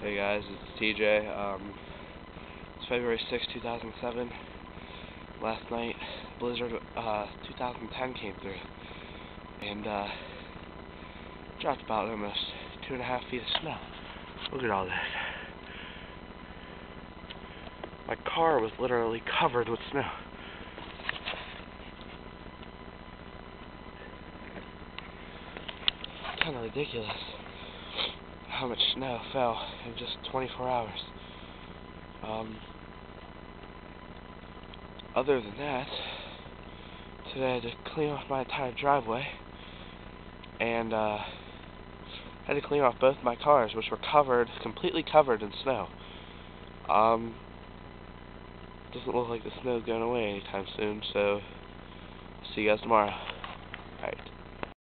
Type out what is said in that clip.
Hey guys, it's TJ. It's February 6, 2007. Last night, Blizzard 2010 came through and dropped about almost 2.5 feet of snow. Look at all this. My car was literally covered with snow. It's kind of ridiculous how much snow fell in just 24 hours. Other than that, today I had to clean off my entire driveway, and I had to clean off both my cars, which were completely covered in snow. Doesn't look like the snow's going away anytime soon, so see you guys tomorrow. Alright.